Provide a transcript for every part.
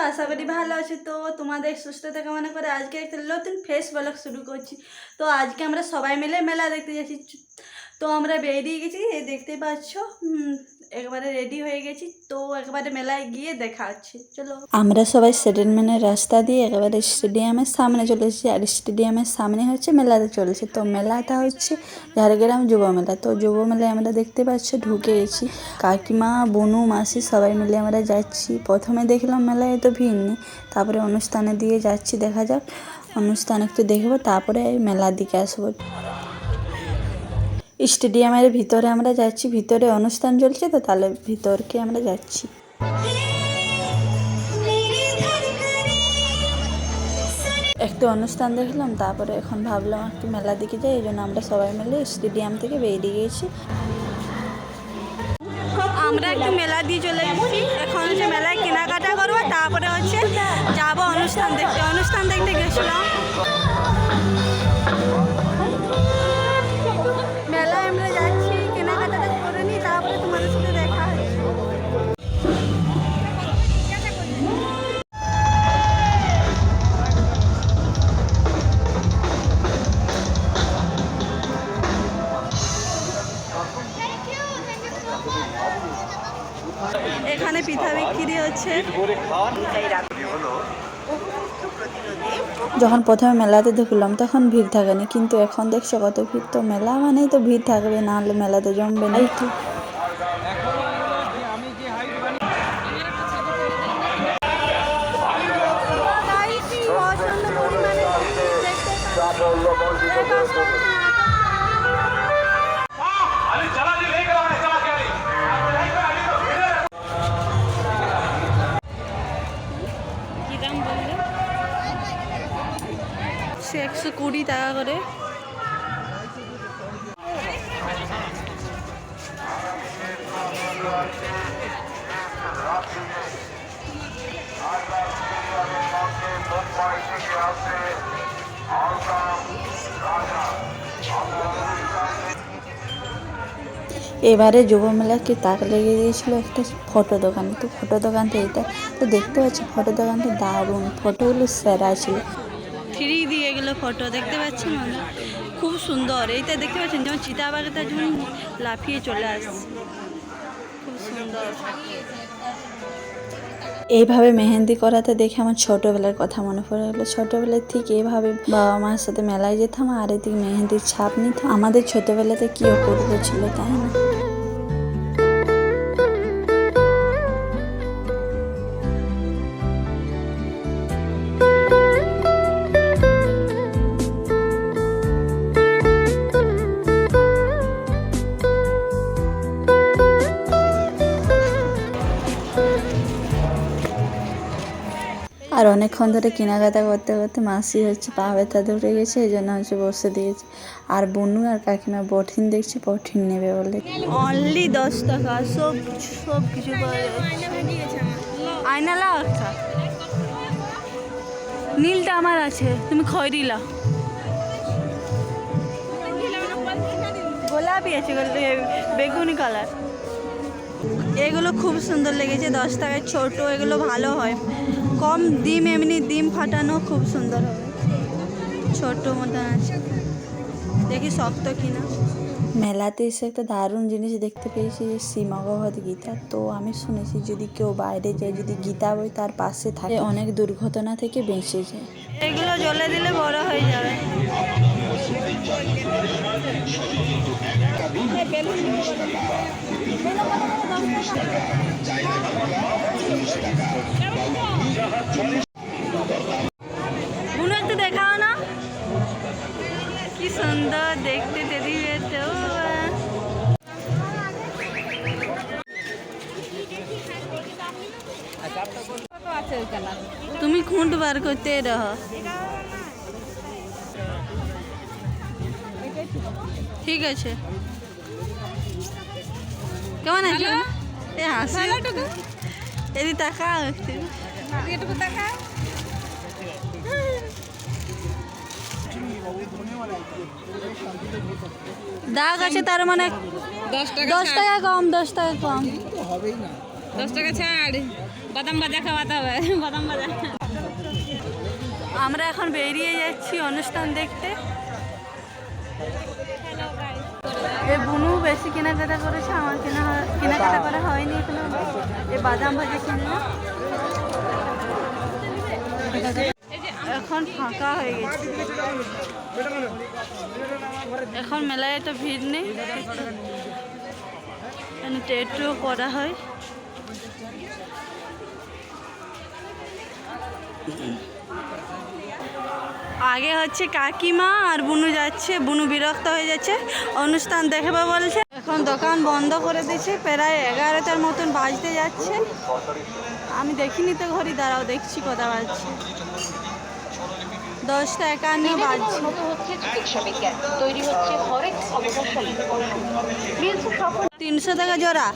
আশা করি ভালো আছো। তো তোমাদের সুস্থতা কামনা করে আজকে একটা নতুন ফেস ব্লগ শুরু করছি। তো আজকে আমরা সবাই মিলে মেলা দেখতে যাচ্ছি। তো আমরা বেরিয়ে গেছি, দেখতে পাচ্ছ একবারে রেডি হয়ে গেছি। তো একবারে মেলায় গিয়ে দেখা হচ্ছে, চলো। আমরা সবাই সেটেলমেন্টের রাস্তা দিয়ে একেবারে স্টেডিয়ামের সামনে চলে এসেছি। আর স্টেডিয়ামের সামনে হচ্ছে মেলাটা চলছে। তো মেলাটা হচ্ছে ঝাড়গ্রাম যুব মেলা। তো যুব মেলায় আমরা দেখতে পাচ্ছি ঢুকে গেছি। কাকিমা, বনু, মাসি সবাই মিলে আমরা যাচ্ছি। প্রথমে দেখলাম মেলায় এত ভিড় নেই, তারপরে অনুষ্ঠানে দিয়ে যাচ্ছি। দেখা যাক, অনুষ্ঠান একটু দেখবো, তারপরে মেলার দিকে আসবো। স্টেডিয়ামের ভিতরে আমরা যাচ্ছি, ভিতরে অনুষ্ঠান চলছে, তো তাহলে ভিতরকে আমরা যাচ্ছি। একটু অনুষ্ঠান দেখলাম, তারপরে এখন ভাবলাম একটু মেলার দিকে যাই। এই জন্য আমরা সবাই মিলে স্টেডিয়াম থেকে বেরিয়ে গেছি। আমরা একটু মেলা দিয়ে চলে এসেছি। এখন হচ্ছে মেলায় কেনাকাটা করবো, তারপরে হচ্ছে যাবো অনুষ্ঠান দেখতে। অনুষ্ঠান দেখতে গেছিলাম। মেলায় আমরা যাচ্ছি, কেনাকাটাটা করে নিই, তারপরে তোমাদের সাথে দেখা হচ্ছে। এখানে পিঠা বিক্রি হচ্ছে। যখন প্রথমে মেলাতে ঢুকলাম তখন ভিড় থাকেনি, কিন্তু এখন দেখছো কত ভিড়। তো মেলা মানেই তো ভিড় থাকবে, না হলে মেলাতে জমবে না। একটু সে 120 টাকা করে। এবারে যুব মেলাকে তাক লেগে দিয়েছিল একটা ফটো দোকানে। তো ফটো দোকানটা এটা তো দেখতে পাচ্ছি, ফটো দোকানটা দারুণ, ফটোগুলো সেরা ছিল। 3 দিয়ে এগুলো ফটো দেখতে পাচ্ছেন, খুব সুন্দর। এইটা দেখতে পাচ্ছেন যেমন চিতাবাঘটা যেমন লাফিয়ে চলে আসছে, খুব সুন্দর। এইভাবে মেহেন্দি করাতে দেখে আমার ছোটোবেলার কথা মনে পড়ে গেলো। ছোটোবেলায় ঠিক এইভাবে বাবা মার সাথে মেলায় যেতাম, আর এদিকে মেহেন্দির ছাপ নিতাম। আমাদের ছোটোবেলাতে কী অপূর্ব ছিল, তাই না? আর অনেকক্ষণ ধরে কেনাকাটা করতে করতে মাসি হচ্ছে পা ব্যথা ধরে গেছে, এই জন্য হচ্ছে বসে দিয়েছে। আর বনু আর কাকিমা বঠিন দেখছে, বঠিন নেবে বলে। অনলি 10 টাকা সব কিছু। আয়না লাও একটা, নীলটা আমার আছে, তুমি খয়রি লাও। গোলাপি আছে, বেগুনি কালার। এগুলো খুব সুন্দর লেগেছে, 10 টাকায় ছোট। এগুলো ভালো হয়, কম ডিম, এমনি ডিম ফাটানো খুব সুন্দর হবে। ছোট মতন আছে, দেখি শক্ত কিনা। মেলাতে এসে একটা দারুণ জিনিস দেখতে পেয়েছি, যে শ্রীমগবত গীতা। তো আমি শুনেছি যদি কেউ বাইরে যায়, যদি গীতা বই তার পাশে থাকে, অনেক দুর্ঘটনা থেকে বেঁচে যায়। এগুলো জ্বলে দিলে বড় হয়ে যাবে। বুনু একটু দেখাও না, কি সুন্দর দেখতে টেডি বিয়ারটা। তুমি খুঁট বার করতে রহ। ঠিক আছে, কেমন আছে? এ হাসি, এদি টাকা দাগ আছে, তার মানে 10 টাকা কম, 10 টাকা কম, 10 টাকা ছাড়। বাদাম ভাজা খাওয়াতে হবে, বাদাম ভাজা। আমরা এখন বেরিয়ে যাচ্ছি অনুষ্ঠান দেখতে। এই বুনু বেশি কেনাকাটা করেছে, আমার কেনাকাটা করা হয়নি এখনো। এই বাদাম ভাজা কিনলাম। এখন ফাঁকা হয়ে গেছে, এখন মেলায় এত ভিড় নেই। ট্যাটুও করা হয়। আগে হচ্ছে কাকিমা আর বুনু যাচ্ছে, বুনু বিরক্ত হয়ে যাচ্ছে, অনুষ্ঠান দেখবে বলছে। এখন দোকান বন্ধ করে দিয়েছে, প্রায় 11টার মতন বাজতে যাচ্ছে। আমি দেখিনি তো ঘড়ি, দাঁড়াও দেখছি কটা বাজছে। 10:51 বাজছে। তৈরি হচ্ছে হরেক অবসরশালী 300 টাকা জোড়া।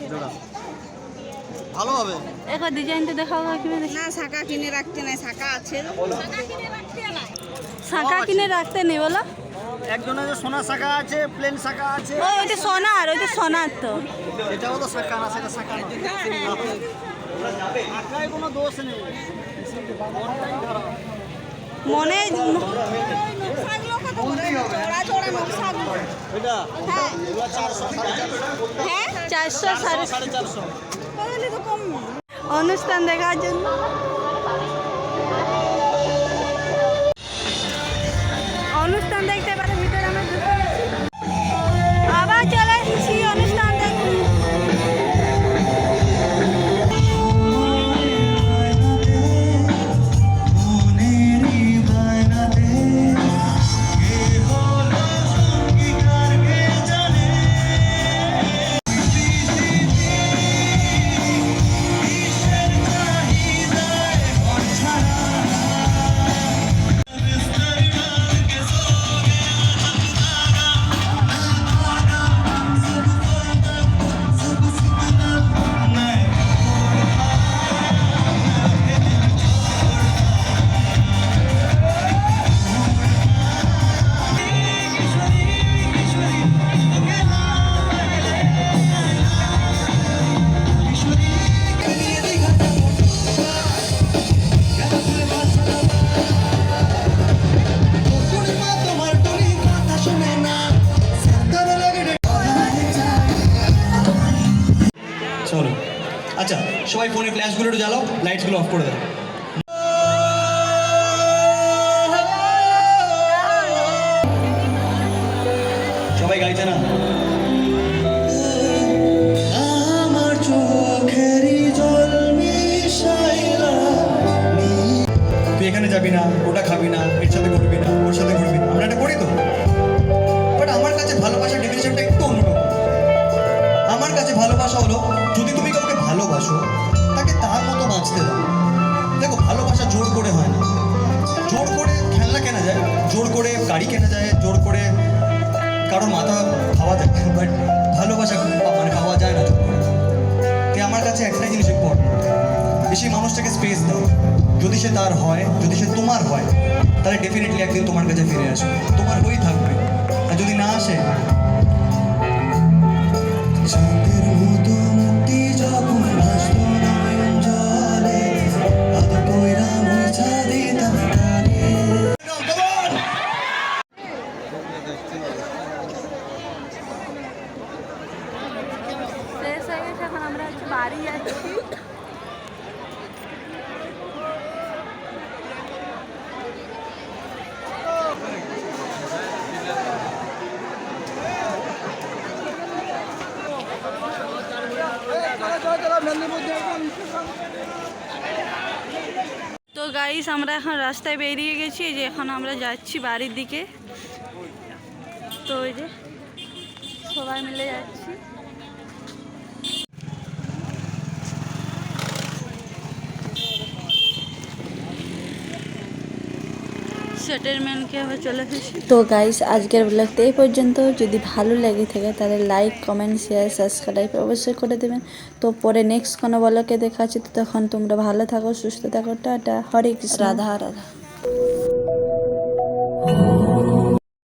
ভালো হবে। এখন ডিজাইনটা দেখাও কাকিমা। না শাঁখা কিনে রাখতে নাই, শাঁখা আছে। শাঁখা কিনে রাখতে নেই বলো? একজনের যে সোনা শাখা আছে, প্লেন শাখা আছে। ও ওইটা সোনার, ওইটা সোনার তো। এটাও তো শাখা না, সেটা শাখা না। শাখায় কোনো দোষ নেই। মনে এটা এগুলো 400, 450, 400, 450। অনুষ্ঠান দেখার জন্য। অনুষ্ঠান দেখতে পারে ভিতরে আমরা ঢুকে গেছি। আবার চলে এসেছি অনুষ্ঠান দেখতে। চলো আচ্ছা, সবাই ফোনে ফ্ল্যাশগুলো একটু জ্বালাও, লাইটসগুলো অফ করে দাও। সবাই গাইছে না? আমার চোখেরই জল মিশাইলা। তুই এখানে যাবি না, ওটা খাবি না, এর সাথে ঘুরবি না, ওর সাথে ঘুরবি না। আমরা এটা করি তো, বাট আমার কাছে ভালোবাসার ডেফিনেশনটা একটু অন্যরকম। আমার কাছে ভালোবাসা হলো, যদি তুমি কাউকে ভালোবাসো তাকে তার মতো বাঁচতে দাও। দেখো, ভালোবাসা জোর করে হয় না। জোর করে খেলনা কেনা যায়, জোর করে গাড়ি কেনা যায়, জোর করে কারোর মাথা খাওয়া যায়, বাট ভালোবাসা মানে পাওয়া যায় না জোর করে। তাই আমার কাছে একটাই জিনিস ইম্পর্টেন্ট, বেশি মানুষটাকে স্পেস দাও। যদি সে তার হয়, যদি সে তোমার হয়, তাহলে ডেফিনেটলি একদিন তোমার কাছে ফিরে আসবে, তোমার হয়েই থাকবে। আর যদি না আসে, চাঁদের মতো মুক্তি যখন ভাসতো নয়ন জলে, আধ কইরা মুছা দিতাম তারে। ফ্রেশ হয়ে গেছে, এখন আমরা হচ্ছে বাড়ি যাচ্ছি। তো গাইস, আমরা এখন রাস্তায় বেরিয়ে গেছি, যে এখন আমরা যাচ্ছি বাড়ির দিকে। তো ওই যে সবাই মিলে যাচ্ছি। সেটেলমেন্টকে আবার চলে এসেছি। তো গাইস, আজকের ব্লগটা এই পর্যন্ত। যদি ভালো লেগে থাকে তাহলে লাইক, কমেন্ট, শেয়ার, সাবস্ক্রাইব অবশ্যই করে দেবেন। তো পরে নেক্সট কোনো ব্লগে দেখা আছে। তো তখন তোমরা ভালো থাকো, সুস্থ থাকো। টাটা, হরে কৃষ্ণ, রাধা রাধা।